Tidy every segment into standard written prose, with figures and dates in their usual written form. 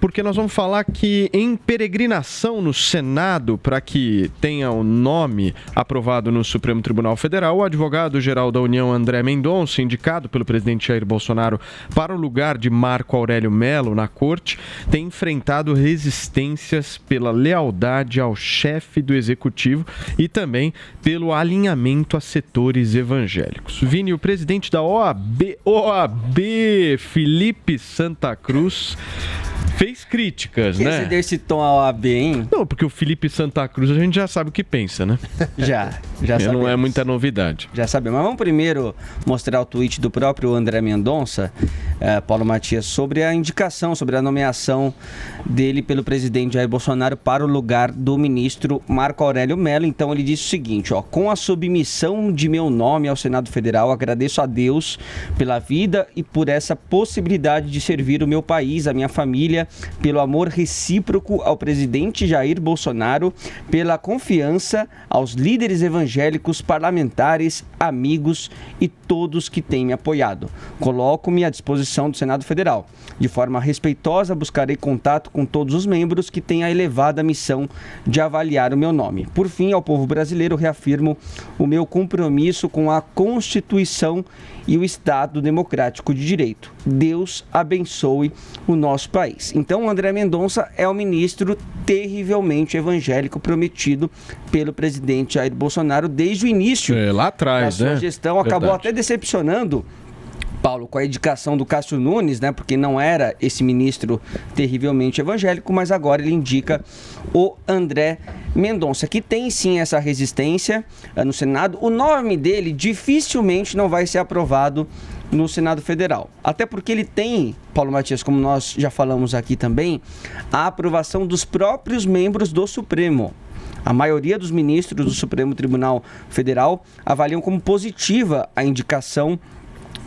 porque nós vamos falar que em peregrinação no Senado para que tenha o nome aprovado no Supremo Tribunal Federal, o advogado-geral da União, André Mendonça, indicado pelo presidente Jair Bolsonaro para o lugar de Marco Aurélio Mello na corte, tem enfrentado resistências pela lealdade ao chefe do executivo e também pelo alinhamento a setores evangélicos. Vini, o presidente da OAB, Felipe Santa Cruz, fez críticas, né? Você deu esse tom à OAB, hein? Não, porque o Felipe Santa Cruz a gente já sabe o que pensa, né? Já sabemos. Não é muita novidade. Já sabemos. Mas vamos primeiro mostrar o tweet do próprio André Mendonça, Paulo Matias, sobre a indicação, sobre a nomeação dele pelo presidente Jair Bolsonaro para o lugar do ministro Marco Aurélio Mello. Então ele disse o seguinte, com a submissão de meu nome ao Senado Federal, agradeço a Deus pela vida e por essa possibilidade de servir o meu país, a minha família, pelo amor recíproco ao presidente Jair Bolsonaro, pela confiança aos líderes evangélicos, parlamentares, amigos e todos que têm me apoiado. Coloco-me à disposição do Senado Federal. De forma respeitosa, buscarei contato com todos os membros que têm a elevada missão de avaliar o meu nome. Por fim, ao povo brasileiro, reafirmo o meu compromisso com a Constituição e o Estado Democrático de Direito. Deus abençoe o nosso país. Então, o André Mendonça é o ministro terrivelmente evangélico prometido pelo presidente Jair Bolsonaro desde o início lá atrás, da sua gestão. Verdade. Acabou até decepcionando, Paulo, com a indicação do Cássio Nunes, né? Porque não era esse ministro terrivelmente evangélico, mas agora ele indica o André Mendonça, que tem sim essa resistência no Senado. O nome dele dificilmente não vai ser aprovado no Senado Federal. Até porque ele tem, Paulo Matias, como nós já falamos aqui também, a aprovação dos próprios membros do Supremo. A maioria dos ministros do Supremo Tribunal Federal avaliam como positiva a indicação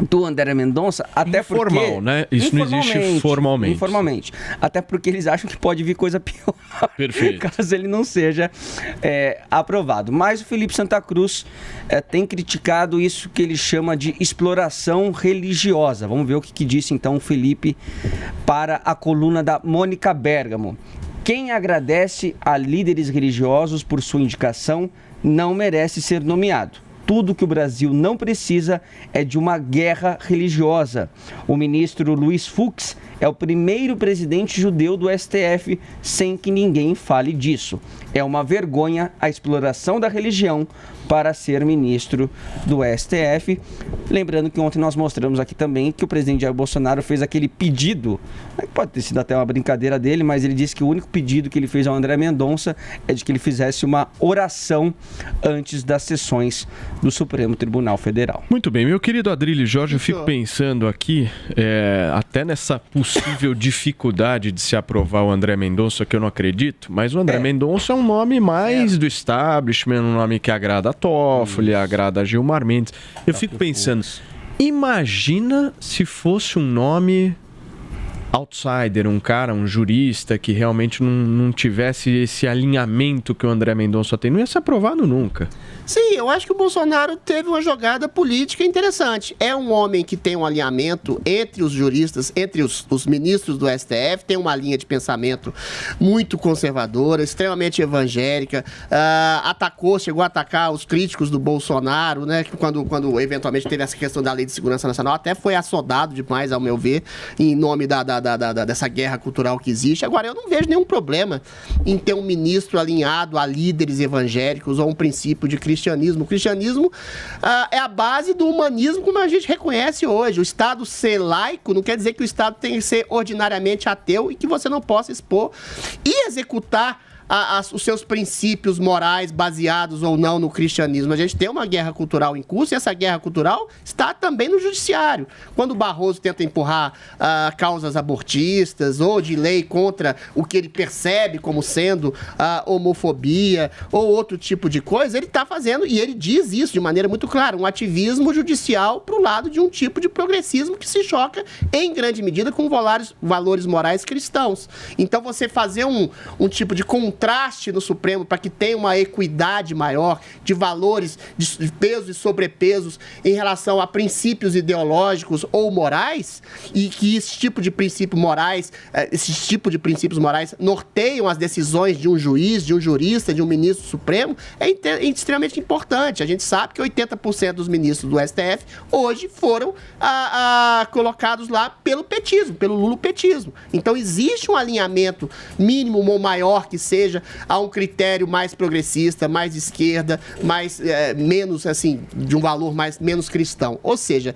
do André Mendonça, até informal, porque... né? Isso não existe formalmente. Informalmente. Até porque eles acham que pode vir coisa pior. Perfeito. Caso ele não seja aprovado. Mas o Felipe Santa Cruz tem criticado isso que ele chama de exploração religiosa. Vamos ver o que disse então o Felipe para a coluna da Mônica Bergamo. Quem agradece a líderes religiosos por sua indicação não merece ser nomeado. Tudo que o Brasil não precisa é de uma guerra religiosa. O ministro Luiz Fux é o primeiro presidente judeu do STF sem que ninguém fale disso. É uma vergonha a exploração da religião para ser ministro do STF. Lembrando que ontem nós mostramos aqui também que o presidente Jair Bolsonaro fez aquele pedido, pode ter sido até uma brincadeira dele, mas ele disse que o único pedido que ele fez ao André Mendonça é de que ele fizesse uma oração antes das sessões do Supremo Tribunal Federal. Muito bem, meu querido Adrilho Jorge, eu fico pensando aqui, até nessa possível dificuldade de se aprovar o André Mendonça, que eu não acredito, mas o André Mendonça é um nome mais do establishment, um nome que agrada a Toffoli, agrada a Gilmar Mendes. Eu fico pensando, imagina se fosse um nome outsider, um cara, um jurista que realmente não tivesse esse alinhamento que o André Mendonça tem, não ia ser aprovado nunca. Sim, eu acho que o Bolsonaro teve uma jogada política interessante. É um homem que tem um alinhamento entre os juristas, entre os ministros do STF, tem uma linha de pensamento muito conservadora, extremamente evangélica, chegou a atacar os críticos do Bolsonaro, né, quando eventualmente teve essa questão da Lei de Segurança Nacional, até foi assodado demais, ao meu ver, em nome dessa guerra cultural que existe. Agora, eu não vejo nenhum problema em ter um ministro alinhado a líderes evangélicos ou um princípio de cristianismo. O cristianismo é a base do humanismo, como a gente reconhece hoje. O Estado ser laico não quer dizer que o Estado tem que ser ordinariamente ateu e que você não possa expor e executar os seus princípios morais baseados ou não no cristianismo. A gente tem uma guerra cultural em curso e essa guerra cultural está também no judiciário. Quando o Barroso tenta empurrar causas abortistas ou de lei contra o que ele percebe como sendo homofobia ou outro tipo de coisa, ele está fazendo, e ele diz isso de maneira muito clara, um ativismo judicial para o lado de um tipo de progressismo que se choca em grande medida com valores morais cristãos. Então você fazer um tipo de controle contraste no Supremo para que tenha uma equidade maior de valores, de pesos e sobrepesos em relação a princípios ideológicos ou morais, e que esse tipo de princípios morais norteiam as decisões de um juiz, de um jurista, de um ministro do Supremo, é extremamente importante. A gente sabe que 80% dos ministros do STF hoje foram colocados lá pelo petismo, pelo lulopetismo. Então existe um alinhamento mínimo ou maior que seja a um critério mais progressista, mais de esquerda, menos assim, de um valor menos cristão. Ou seja,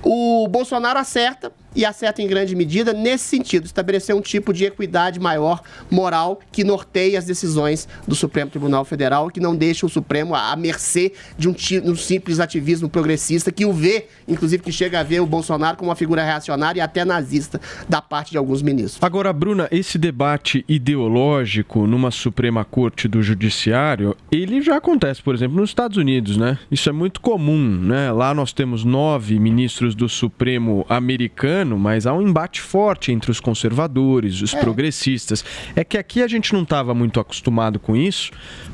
o Bolsonaro acerta, e acerta em grande medida nesse sentido, estabelecer um tipo de equidade maior, moral, que norteie as decisões do Supremo Tribunal Federal, que não deixe o Supremo à mercê de um simples ativismo progressista, que o vê, inclusive, que chega a ver o Bolsonaro como uma figura reacionária e até nazista da parte de alguns ministros. Agora, Bruna, esse debate ideológico numa Suprema Corte do Judiciário, ele já acontece, por exemplo, nos Estados Unidos, né? Isso é muito comum, né? Lá nós temos 9 ministros do Supremo americano, mas há um embate forte entre os conservadores, os progressistas. É que aqui a gente não estava muito acostumado com isso,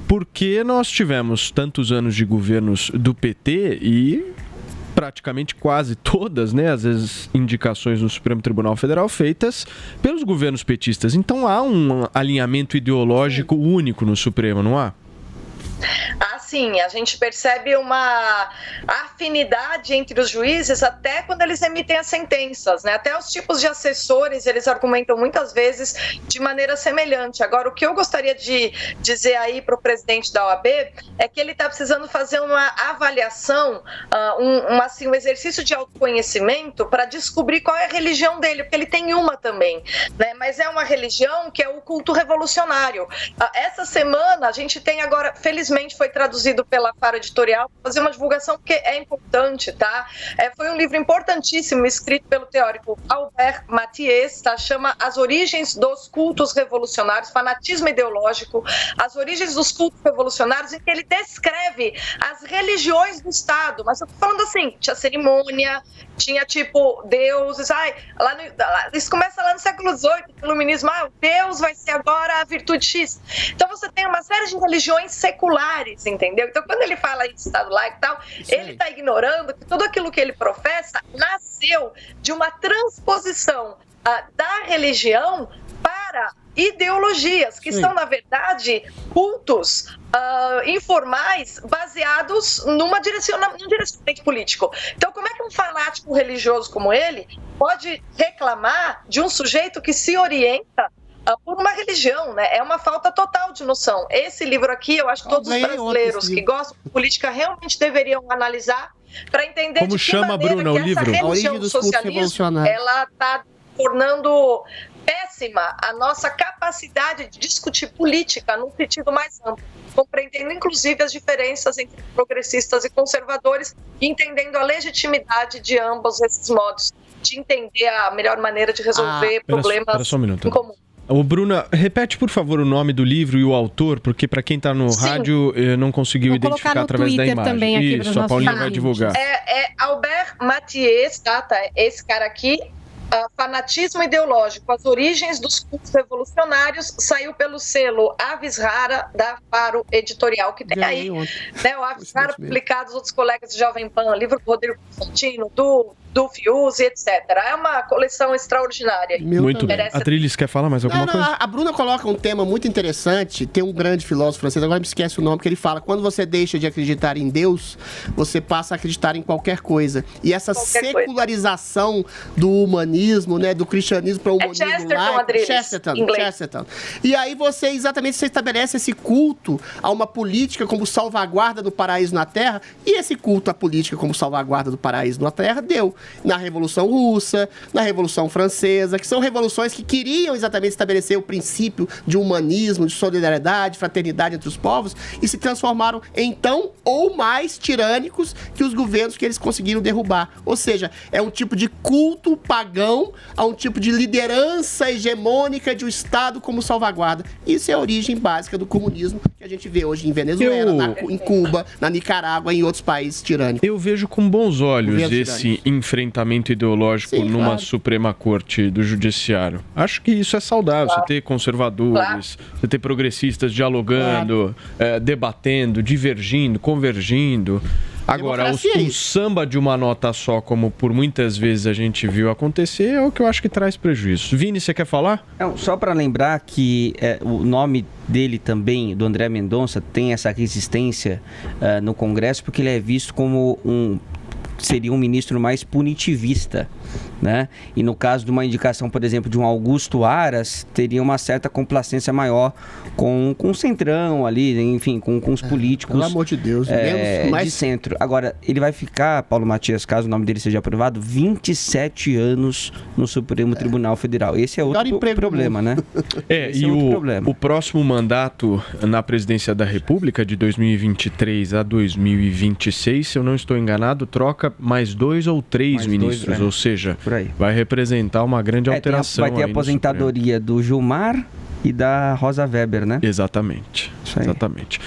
porque nós tivemos tantos anos de governos do PT e praticamente quase todas, né, as indicações no Supremo Tribunal Federal feitas pelos governos petistas. Então há um alinhamento ideológico único no Supremo, não há? Sim, a gente percebe uma afinidade entre os juízes até quando eles emitem as sentenças, né? Até os tipos de assessores, eles argumentam muitas vezes de maneira semelhante. Agora, o que eu gostaria de dizer aí para o presidente da OAB é que ele está precisando fazer uma avaliação, um exercício de autoconhecimento para descobrir qual é a religião dele, porque ele tem uma também, né? Mas é uma religião que é o culto revolucionário. Essa semana a gente tem agora, felizmente foi traduzido pela Faro Editorial, fazer uma divulgação que é importante, tá? Foi um livro importantíssimo, escrito pelo teórico Albert Mathies, tá? Chama As Origens dos Cultos Revolucionários, Fanatismo Ideológico, as origens dos cultos revolucionários, em que ele descreve as religiões do Estado, mas eu tô falando assim, tinha cerimônia, tinha tipo deuses, isso começa lá no século XVIII, o iluminismo, Deus vai ser agora a virtude X. Então você tem uma série de religiões seculares, entendeu? Então quando ele fala em Estado laico e tal, ele está ignorando que tudo aquilo que ele professa nasceu de uma transposição da religião para ideologias, que são, na verdade, cultos informais baseados num direcionamento político. Então, como é que um fanático religioso como ele pode reclamar de um sujeito que se orienta por uma religião, né? É uma falta total de noção. Esse livro aqui, eu acho que todos os brasileiros que gostam de política realmente deveriam analisar para entender como de que chama, maneira Bruna, que o livro? essa religião do socialismo, ela está tornando péssima a nossa capacidade de discutir política num sentido mais amplo, compreendendo inclusive as diferenças entre progressistas e conservadores e entendendo a legitimidade de ambos esses modos de entender a melhor maneira de resolver problemas em comum. Ô, Bruna, repete, por favor, o nome do livro e o autor, porque para quem está no rádio não conseguiu identificar através da imagem. Também aqui. Isso, a Paulinha vai divulgar. É Albert Mathies, tá? Esse cara aqui, Fanatismo Ideológico, as origens dos cultos revolucionários, saiu pelo selo Aves Rara da Faro Editorial, que tem aí, né, o Aves Rara publicado, os outros colegas de Jovem Pan, livro do Rodrigo Constantino, do Fiuzi, etc. É uma coleção extraordinária. Muito bem. A Trilhos quer falar mais alguma coisa? A Bruna coloca um tema muito interessante. Tem um grande filósofo francês, agora me esquece o nome, que ele fala: quando você deixa de acreditar em Deus, você passa a acreditar em qualquer coisa. E essa secularização do humanismo, né, do cristianismo para o humanismo laico, Chesterton. E aí você estabelece esse culto a uma política como salvaguarda do paraíso na Terra, e esse culto à política como salvaguarda do paraíso na Terra deu na Revolução Russa, na Revolução Francesa, que são revoluções que queriam exatamente estabelecer o princípio de humanismo, de solidariedade, fraternidade entre os povos, e se transformaram em tão ou mais tirânicos que os governos que eles conseguiram derrubar. Ou seja, é um tipo de culto pagão a um tipo de liderança hegemônica de um Estado como salvaguarda. Isso é a origem básica do comunismo que a gente vê hoje em Venezuela, em Cuba, na Nicarágua e em outros países tirânicos. Eu vejo com bons olhos esse enfrentamento enfrentamento ideológico numa Suprema Corte do Judiciário. Acho que isso é saudável, você ter conservadores, você ter progressistas dialogando, debatendo, divergindo, convergindo. Agora, o samba de uma nota só, como por muitas vezes a gente viu acontecer, é o que eu acho que traz prejuízo. Vini, você quer falar? Não, só para lembrar que o nome dele também, do André Mendonça, tem essa resistência no Congresso, porque ele é visto como seria um ministro mais punitivista, né? E no caso de uma indicação, por exemplo, de um Augusto Aras, teria uma certa complacência maior com o Centrão ali, enfim, com os políticos. Pelo amor de Deus, de centro. Agora, ele vai ficar, Paulo Matias, caso o nome dele seja aprovado, 27 anos no Supremo Tribunal Federal. Esse é outro problema, né? O próximo mandato na presidência da República, de 2023 a 2026, se eu não estou enganado, troca mais 2 ou 3 ministros, ou seja, vai representar uma grande alteração. Vai ter a aposentadoria do Gilmar e da Rosa Weber, né? Exatamente. Exatamente.